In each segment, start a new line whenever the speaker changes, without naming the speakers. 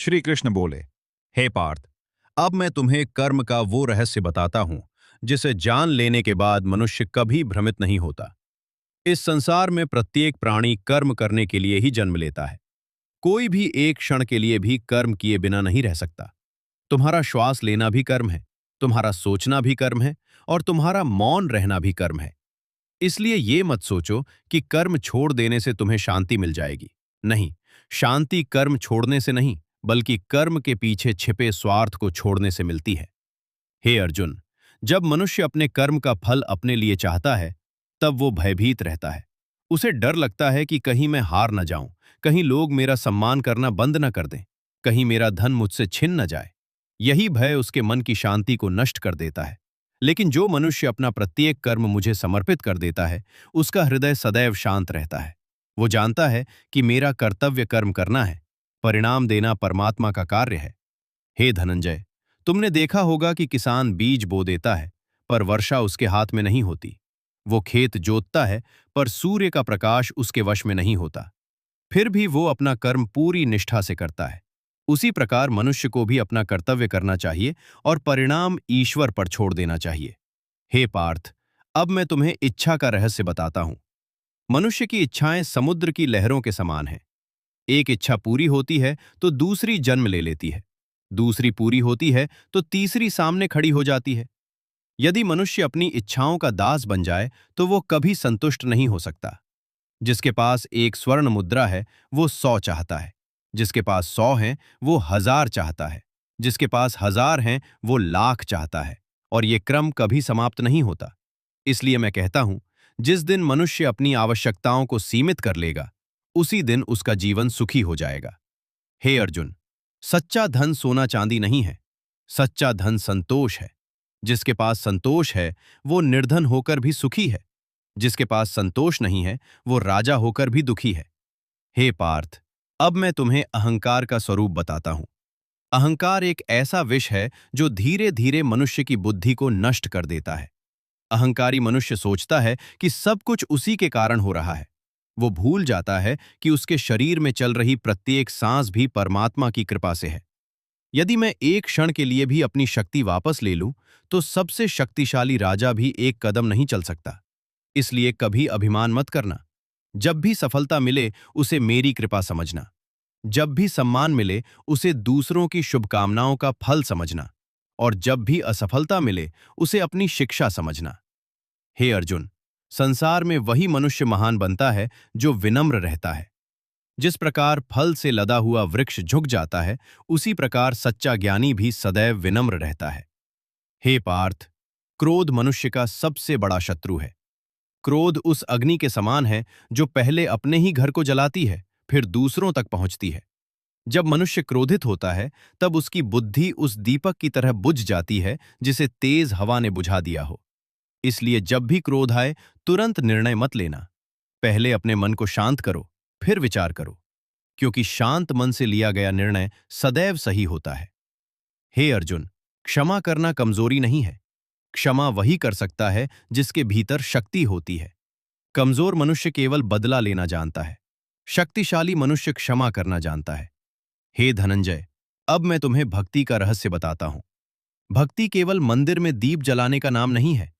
श्री कृष्ण बोले, हे पार्थ, अब मैं तुम्हें कर्म का वो रहस्य बताता हूं जिसे जान लेने के बाद मनुष्य कभी भ्रमित नहीं होता। इस संसार में प्रत्येक प्राणी कर्म करने के लिए ही जन्म लेता है। कोई भी एक क्षण के लिए भी कर्म किए बिना नहीं रह सकता। तुम्हारा श्वास लेना भी कर्म है, तुम्हारा सोचना भी कर्म है, और तुम्हारा मौन रहना भी कर्म है। इसलिए ये मत सोचो कि कर्म छोड़ देने से तुम्हें शांति मिल जाएगी। नहीं, शांति कर्म छोड़ने से नहीं, बल्कि कर्म के पीछे छिपे स्वार्थ को छोड़ने से मिलती है। हे अर्जुन, जब मनुष्य अपने कर्म का फल अपने लिए चाहता है, तब वो भयभीत रहता है। उसे डर लगता है कि कहीं मैं हार न जाऊं, कहीं लोग मेरा सम्मान करना बंद न कर दें, कहीं मेरा धन मुझसे छिन न जाए। यही भय उसके मन की शांति को नष्ट कर देता है। लेकिन जो मनुष्य अपना प्रत्येक कर्म मुझे समर्पित कर देता है, उसका हृदय सदैव शांत रहता है। वो जानता है कि मेरा कर्तव्य कर्म करना है, परिणाम देना परमात्मा का कार्य है। हे धनंजय, तुमने देखा होगा कि किसान बीज बो देता है, पर वर्षा उसके हाथ में नहीं होती। वो खेत जोतता है, पर सूर्य का प्रकाश उसके वश में नहीं होता। फिर भी वो अपना कर्म पूरी निष्ठा से करता है। उसी प्रकार मनुष्य को भी अपना कर्तव्य करना चाहिए और परिणाम ईश्वर पर छोड़ देना चाहिए। हे पार्थ, अब मैं तुम्हें इच्छा का रहस्य बताता हूं। मनुष्य की इच्छाएं समुद्र की लहरों के समान हैं। एक इच्छा पूरी होती है तो दूसरी जन्म ले लेती है, दूसरी पूरी होती है तो तीसरी सामने खड़ी हो जाती है। यदि मनुष्य अपनी इच्छाओं का दास बन जाए तो वो कभी संतुष्ट नहीं हो सकता। जिसके पास एक स्वर्ण मुद्रा है, वो 100 चाहता है। जिसके पास 100 हैं, वो 1000 चाहता है। जिसके पास 1000 हैं, वो लाख चाहता है। और ये क्रम कभी समाप्त नहीं होता। इसलिए मैं कहता हूं, जिस दिन मनुष्य अपनी आवश्यकताओं को सीमित कर लेगा, उसी दिन उसका जीवन सुखी हो जाएगा। हे अर्जुन, सच्चा धन सोना चांदी नहीं है। सच्चा धन संतोष है। जिसके पास संतोष है, वो निर्धन होकर भी सुखी है। जिसके पास संतोष नहीं है, वो राजा होकर भी दुखी है। हे पार्थ, अब मैं तुम्हें अहंकार का स्वरूप बताता हूं। अहंकार एक ऐसा विष है जो धीरे धीरे मनुष्य की बुद्धि को नष्ट कर देता है। अहंकारी मनुष्य सोचता है कि सब कुछ उसी के कारण हो रहा है। वो भूल जाता है कि उसके शरीर में चल रही प्रत्येक सांस भी परमात्मा की कृपा से है। यदि मैं एक क्षण के लिए भी अपनी शक्ति वापस ले लूं, तो सबसे शक्तिशाली राजा भी एक कदम नहीं चल सकता। इसलिए कभी अभिमान मत करना। जब भी सफलता मिले, उसे मेरी कृपा समझना। जब भी सम्मान मिले, उसे दूसरों की शुभकामनाओं का फल समझना। और जब भी असफलता मिले, उसे अपनी शिक्षा समझना। हे अर्जुन, संसार में वही मनुष्य महान बनता है जो विनम्र रहता है। जिस प्रकार फल से लदा हुआ वृक्ष झुक जाता है, उसी प्रकार सच्चा ज्ञानी भी सदैव विनम्र रहता है। हे पार्थ, क्रोध मनुष्य का सबसे बड़ा शत्रु है। क्रोध उस अग्नि के समान है जो पहले अपने ही घर को जलाती है, फिर दूसरों तक पहुंचती है। जब मनुष्य क्रोधित होता है, तब उसकी बुद्धि उस दीपक की तरह बुझ जाती है जिसे तेज हवा ने बुझा दिया हो। इसलिए जब भी क्रोध आए, तुरंत निर्णय मत लेना। पहले अपने मन को शांत करो, फिर विचार करो, क्योंकि शांत मन से लिया गया निर्णय सदैव सही होता है। हे अर्जुन, क्षमा करना कमजोरी नहीं है। क्षमा वही कर सकता है जिसके भीतर शक्ति होती है। कमजोर मनुष्य केवल बदला लेना जानता है। शक्तिशाली मनुष्य क्षमा करना जानता है। हे धनंजय, अब मैं तुम्हें भक्ति का रहस्य बताता हूं। भक्ति केवल मंदिर में दीप जलाने का नाम नहीं है।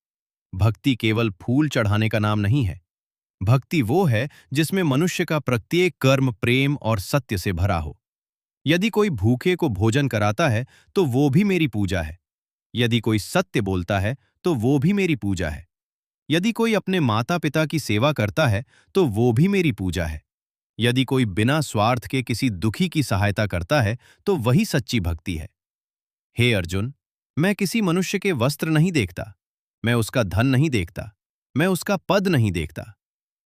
भक्ति केवल फूल चढ़ाने का नाम नहीं है। भक्ति वो है जिसमें मनुष्य का प्रत्येक कर्म प्रेम और सत्य से भरा हो। यदि कोई भूखे को भोजन कराता है, तो वो भी मेरी पूजा है। यदि कोई सत्य बोलता है, तो वो भी मेरी पूजा है। यदि कोई अपने माता पिता की सेवा करता है, तो वो भी मेरी पूजा है। यदि कोई बिना स्वार्थ के किसी दुखी की सहायता करता है, तो वही सच्ची भक्ति है। हे अर्जुन, मैं किसी मनुष्य के वस्त्र नहीं देखता, मैं उसका धन नहीं देखता, मैं उसका पद नहीं देखता।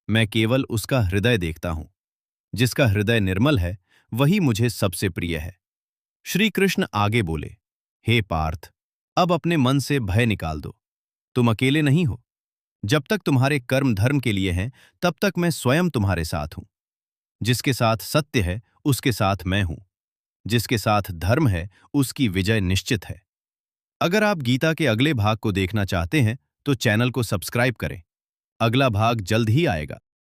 मैं केवल उसका हृदय देखता हूं। जिसका हृदय निर्मल है, वही मुझे सबसे प्रिय है। श्री कृष्ण आगे बोले, हे पार्थ, अब अपने मन से भय निकाल दो। तुम अकेले नहीं हो। जब तक तुम्हारे कर्म धर्म के लिए हैं, तब तक मैं स्वयं तुम्हारे साथ हूं। जिसके साथ सत्य है, उसके साथ मैं हूं। जिसके साथ धर्म है, उसकी विजय निश्चित है। अगर आप गीता के अगले भाग को देखना चाहते हैं, तो चैनल को सब्सक्राइब करें। अगला भाग जल्द ही आएगा।